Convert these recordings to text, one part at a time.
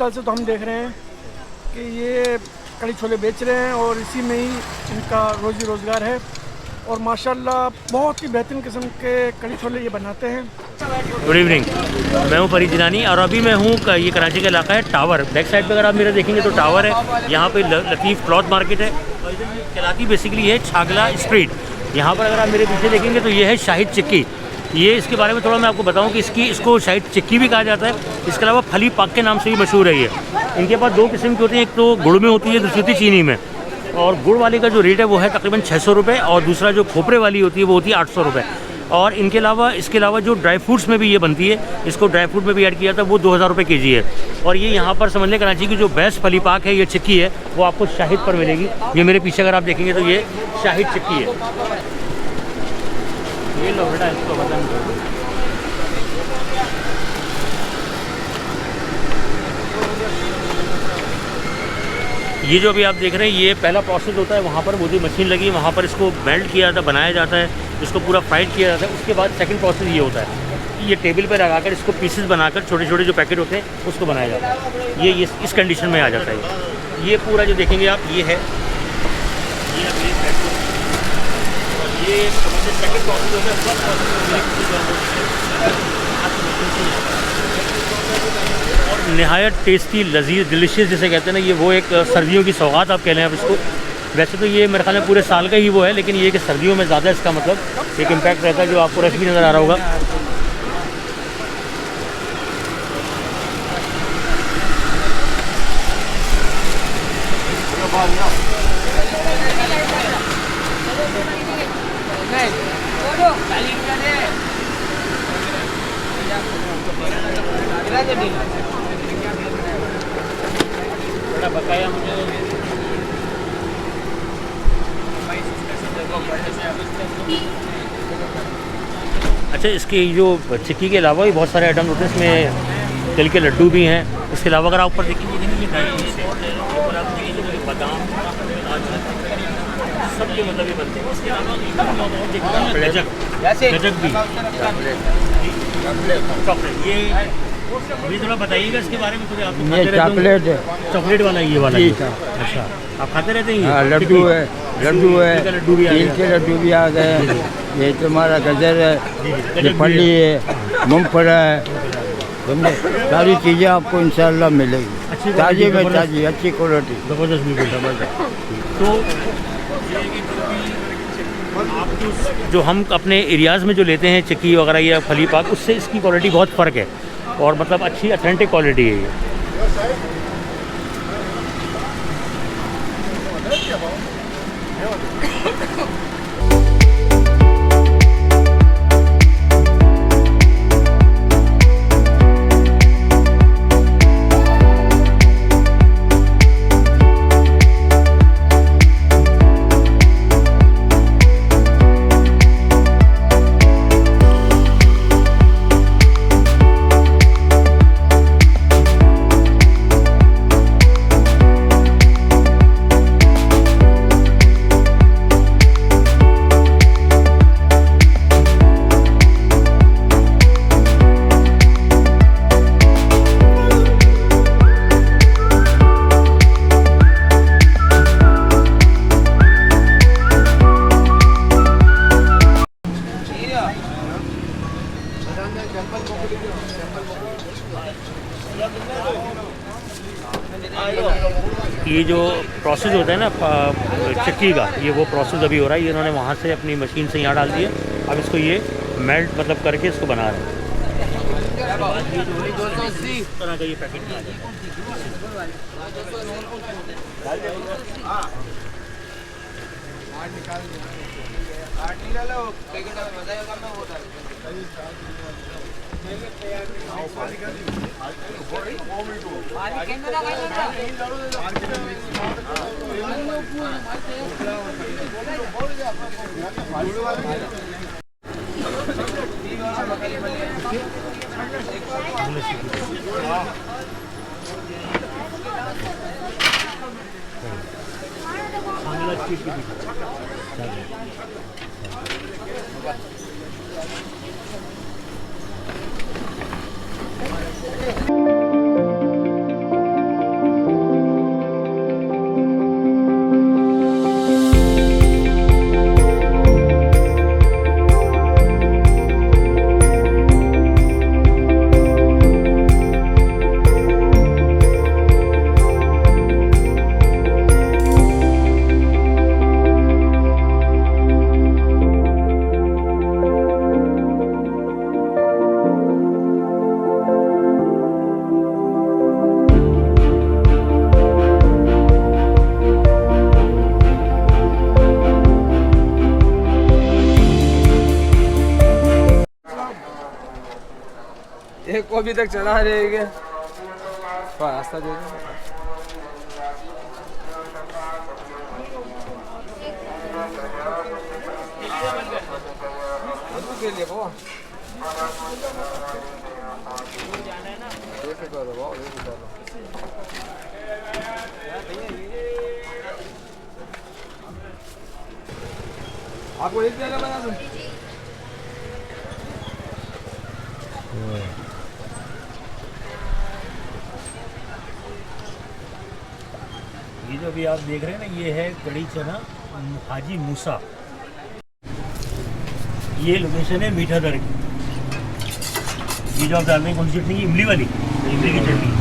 साल से तो हम देख रहे हैं कि ये कड़ी छोले बेच रहे हैं और इसी में ही इनका रोज़ी रोज़गार है और माशाल्लाह बहुत ही बेहतरीन किस्म के कड़ी छोले ये बनाते हैं। गुड इवनिंग, मैं हूं फरीद जिलानी और अभी मैं हूं ये कराची का इलाका है टावर। बैक साइड पे अगर आप मेरा देखेंगे तो टावर है, यहाँ पे लतीफ़ क्लॉथ मार्केट है और इधर ये कहलाती बेसिकली है छागला स्ट्रीट। यहाँ पर अगर आप मेरे पीछे देखेंगे तो ये है शाहिद चिक्की। ये इसके बारे में थोड़ा मैं आपको बताऊं कि इसको शाहिद चिक्की भी कहा जाता है। इसके अलावा फली पाक के नाम से भी मशहूर है ये। इनके पास दो किस्म की होती हैं, एक तो गुड़ में होती है, दूसरी होती है चीनी में। और गुड़ वाली का जो रेट है वो है तकरीबन 600 रुपये और दूसरा जो खोपरे वाली होती है वो होती है 800 रुपये। और इसके अलावा जो ड्राई फ्रूट्स में भी ये बनती है, इसको ड्राई फ्रूट में भी ऐड किया जाता है, वो 2000 रुपये केजी है। और ये यहाँ पर समझ लें कराची की जो बेस्ट फली पाक है, ये चिक्की है, वो आपको शाहिद पर मिलेगी। ये मेरे पीछे अगर आप देखेंगे तो ये शाहिद चिक्की है। ये लो बेटा, इसको बता। ये जो अभी आप देख रहे हैं ये पहला प्रोसेस होता है। वहाँ पर वो जो मशीन लगी है वहाँ पर इसको मेल्ट किया जाता है, बनाया जाता है, इसको पूरा फ्राइड किया जाता है। उसके बाद सेकंड प्रोसेस ये होता है, ये टेबल पर लगाकर इसको पीसेस बनाकर छोटे छोटे जो पैकेट होते हैं उसको बनाया जाता है। ये इस कंडीशन में आ जाता है। ये पूरा जो देखेंगे आप ये है, ये सेकंड प्रोसेस होता है। और नहायत टेस्टी, लजीज, डिलीशियस जिसे कहते हैं ना, ये वो एक सर्दियों की सौगात आप कह लें आप इसको। वैसे तो ये मेरे ख्याल में पूरे साल का ही वो है, लेकिन ये कि सर्दियों में ज़्यादा इसका मतलब एक इम्पैक्ट रहता है, जो आपको रश भी नज़र आ रहा होगा। अच्छा, इसकी जो चिक्की के अलावा भी बहुत सारे आइटम होते हैं। इसमें तिल के लड्डू भी हैं। इसके अलावा अगर आप ऊपर देखेंगे ये ड्राई फ्रूट्स है, ऊपर आप देखेंगे तो बादाम, सब के मतलब ये बनते हैं। इसके अलावा गजक भी, चॉकलेट। ये मुझे थोड़ा बताइएगा इसके बारे में। थोड़े आपको खाते रहते हैं? चॉकलेट वाला ये वाला। अच्छा, आप खाते रहते हैं? हाँ, लड्डू है, लड्डू है, तिल के लड्डू भी आ गए। ये तुम्हारा गजर है, ये फली है, मूंगफली है, समझे, सारी चीज़ें आपको इंशाल्लाह मिलेगी। ताज़ी में ताज़ी, अच्छी क्वालिटी, ज़बरदस्त, बिल्कुल ज़बरदस्त। तो आप जो हम अपने एरियाज़ में जो लेते हैं चिक्की वगैरह या फली पाक, उससे इसकी क्वालिटी बहुत फ़र्क है और मतलब अच्छी ऑथेंटिक क्वालिटी है ये। ये जो प्रोसेस होता है ना चिक्की का, ये वो प्रोसेस अभी हो रहा है। ये इन्होंने वहाँ से अपनी मशीन से यहाँ डाल दिया। अब इसको ये मेल्ट मतलब करके इसको बना रहे हैं। तरह का ये पैकेट बना एक को अभी तक चला रहेगा, थोड़ा रास्ता दे दो। के लिए वो आपको एक जगह बना दूं? ये जो अभी आप देख रहे हैं ना, ये है कड़ी चना हाजी मूसा। ये लोकेशन है मीठा दर की। ये जो आप डाल रहे हैं कौन सी चटनी की? इमली वाली, इमली की चटनी।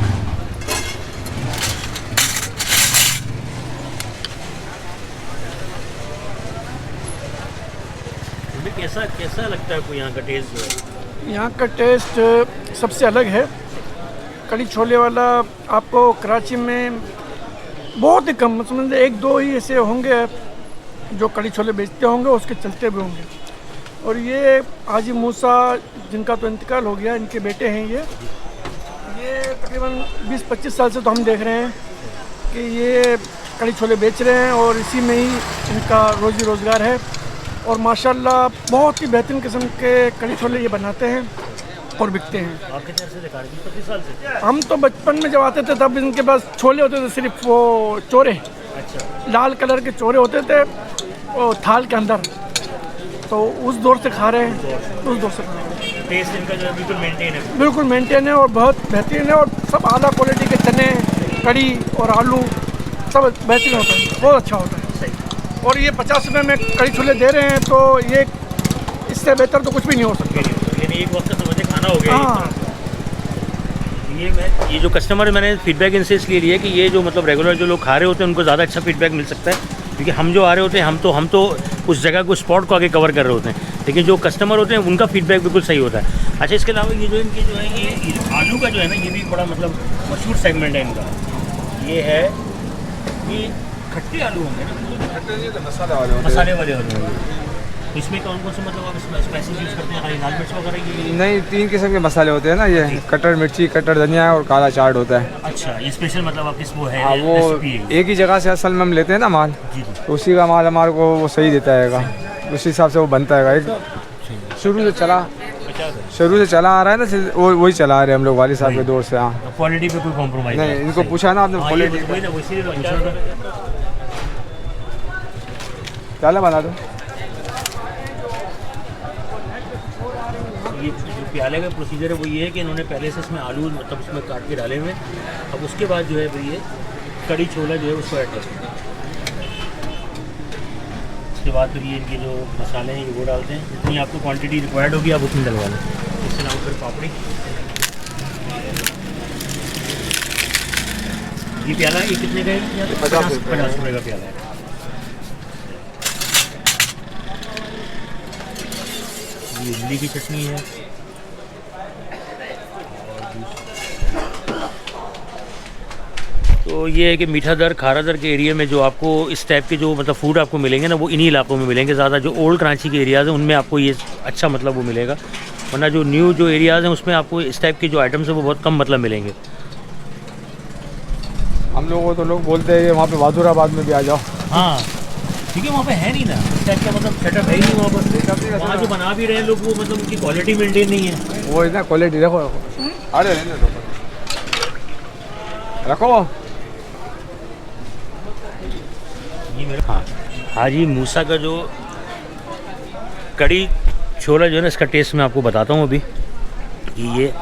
कैसा कैसा लगता है आपको यहाँ का टेस्ट जो है? यहाँ का टेस्ट सबसे अलग है। कड़ी छोले वाला आपको कराची में बहुत ही कम, मतलब एक दो ही ऐसे होंगे जो कड़ी छोले बेचते होंगे, उसके चलते भी होंगे। और ये हाजी मूसा जिनका तो इंतकाल हो गया, इनके बेटे हैं ये तकरीबन 20-25 साल से तो हम देख रहे हैं कि ये कड़ी छोले बेच रहे हैं और इसी में ही इनका रोज़ी रोज़गार है। और माशाल्लाह बहुत ही बेहतरीन किस्म के कड़ी छोले ये बनाते हैं और बिकते हैं। आपके तरफ से 20-25 साल से? हम तो बचपन में जब आते थे तब इनके पास छोले होते थे, सिर्फ वो चोरे, अच्छा, लाल कलर के चोरे होते थे वो थाल के अंदर, तो उस दौर से खा रहे हैं, उस दौर से खा रहे हैं। टेस्ट इनका जो है बिल्कुल मेंटेन है? बिल्कुल मेंटेन है और बहुत बेहतरीन है। और सब आला क्वालिटी के चने, कड़ी और आलू सब बेहतरीन होता है, बहुत अच्छा होता है। सही। और ये 50 रुपये में कड़ी छोले दे रहे हैं, तो ये इससे बेहतर तो कुछ भी नहीं हो सकता। यानी एक वक्त का समझे खाना हो गया। हाँ। ये जो कस्टमर, मैंने फीडबैक इनसे इसलिए लिया कि ये जो मतलब रेगुलर जो लोग खा रहे होते हैं उनको ज़्यादा अच्छा फीडबैक मिल सकता है, क्योंकि हम जो आ रहे होते हैं हम तो उस जगह को, स्पॉट को आगे कवर कर रहे होते हैं, लेकिन जो कस्टमर होते हैं उनका फीडबैक बिल्कुल सही होता है। अच्छा, इसके अलावा ये जो इनकी जो है ये आलू का जो है ना, ये भी बड़ा मतलब मशहूर सेगमेंट है इनका। ये है ये खट्टे आलू होंगे ना? खट्टे नहीं तो मसाले वाले होते हैं। मसाले वाले होते हैं। इसमें कौन कौन से मतलब आप स्पाइसेस यूज़ करते हैं? हरी लाल मिर्च वगैरह की? नहीं, 3 किस्म के मसाले होते हैं ना, ये कटर मिर्ची, कटर धनिया और काला चाट होता है। अच्छा, ये स्पेशल मतलब आपकी वो है? हाँ, वो रेसिपी है? एक ही जगह से असल में हम लेते हैं ना माल, जी जी। तो उसी का माल हमारे को वो सही देता है, उस हिसाब से वो बनता है। एक शुरू से चला आ रहा है ना, वही चला आ रहे हैं हम लोग वाली साहब के दौर से। हाँ, क्वालिटी पे कोई कॉम्प्रोमाइज़ नहीं, इनको पूछा ना आपने क्वालिटी क्या बना दो। ये जो प्याले का प्रोसीजर है वो ये है कि इन्होंने पहले से इसमें आलू मतलब उसमें काट के डाले हुए, अब उसके बाद जो है वो ये कड़ी छोला जो है उसको ऐड करते हैं। उसके बाद फिर ये इनके जो मसाले हैं ये वो डालते हैं, जितनी आपको क्वांटिटी रिक्वायर्ड होगी आप उतनी डलवा लें। इसके अलावा फिर पापड़ी। ये प्याला ये कितने का है? 50 रुपये का प्याला है। ये इमली की चटनी है। तो ये है कि मीठा दर, खारा दर के एरिया में जो आपको इस टाइप के जो मतलब फूड आपको मिलेंगे ना, वो इन्हीं इलाकों में मिलेंगे ज़्यादा। जो ओल्ड कराची के एरियाज़ हैं उनमें आपको ये अच्छा मतलब वो मिलेगा, वरना जो न्यू जो एरियाज़ हैं उसमें आपको इस टाइप के जो आइटम्स हैं वो बहुत कम मतलब मिलेंगे। हम लोगों को तो लोग बोलते हैं वहाँ पे बहादुराबाद में भी आ जाओ। हाँ, क्योंकि वहाँ पे है नहीं ना इस टाइप का मतलब सेटअप है ही नहीं वहाँ पर। वहाँ जो बना भी रहे हैं लोग वो मतलब उनकी क्वालिटी मेंटेन नहीं है। वो इतना क्वालिटी देखो। अरे रखो। ये मेरे हाजी मूसा का जो कड़ी छोला जो है ना, इसका टेस्ट मैं आपको बताता हूँ अभी कि ये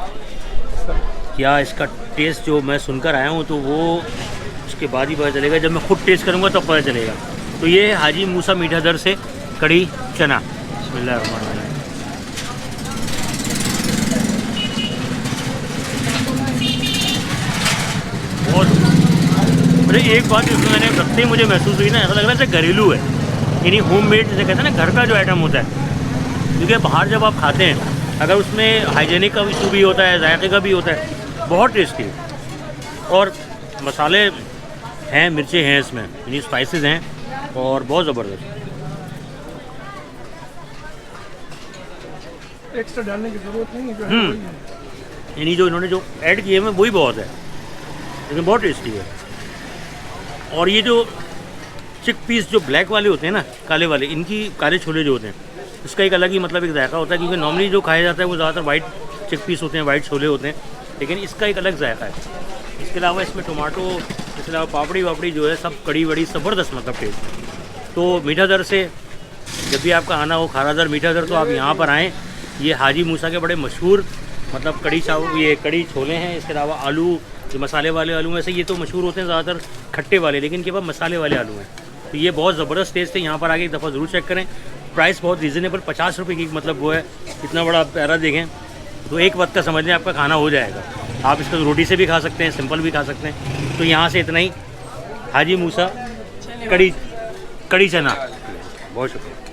क्या इसका टेस्ट जो मैं सुनकर आया हूँ, तो वो उसके बाद ही पता चलेगा, जब मैं खुद टेस्ट करूँगा तब पता चलेगा। तो ये हाजी मूसा मीठा दर से कड़ी चना। बिस्मिल्लाहिर्रहमानिर्रहीम। बहुत मुझे एक बात इसमें मैंने रखते ही मुझे महसूस हुई ना, ऐसा लग रहा है जैसे घरेलू है, यानी होममेड जैसे कहते हैं ना, घर का जो आइटम होता है। क्योंकि बाहर जब आप खाते हैं अगर उसमें हाइजीनिक का इशू भी होता है, जायके का भी होता है, बहुत टेस्टी है। और मसाले हैं, मिर्चें हैं इसमें, यानी स्पाइसेस हैं और बहुत ज़बरदस्त। एक्स्ट्रा डालने की ज़रूरत नहीं है, जो है वही है। यानी जो इन्होंने जो ऐड किए हैं वही बहुत है, लेकिन बहुत टेस्टी है। और ये जो चिक पीस जो ब्लैक वाले होते हैं ना, काले वाले, इनकी काले छोले जो होते हैं, उसका एक अलग ही मतलब एक जायका होता है, क्योंकि नॉर्मली जो खाया जाता है वो ज़्यादातर वाइट चिक पीस होते हैं, वाइट छोले होते हैं, लेकिन इसका एक अलग जायका है। इसके अलावा इसमें टमाटो, इसके अलावा पापड़ी वापड़ी जो है सब कड़ी वड़ी ज़बरदस्त मतलब टेस्ट। तो मीठा दर से जब भी आपका आना हो, खारादर मीठा दर, तो आप यहाँ पर आएँ। ये हाजी मूसा के बड़े मशहूर मतलब कड़ी चावल, ये कड़ी छोले हैं। इसके अलावा आलू जो मसाले वाले आलू वैसे ये तो मशहूर होते हैं ज़्यादातर खट्टे वाले, लेकिन इनके पास मसाले वाले आलू हैं। तो ये बहुत ज़बरदस्त टेस्ट है। यहाँ पर आके एक दफ़ा ज़रूर चेक करें। प्राइस बहुत रीज़नेबल, 50 रुपये की मतलब वो है। इतना बड़ा प्यारा देखें तो एक वक्त का समझ लें आपका खाना हो जाएगा। आप इसको रोटी से भी खा सकते हैं, सिंपल भी खा सकते हैं। तो यहाँ से इतना ही। हाजी मूसा कड़ी चना, बहुत शुक्रिया।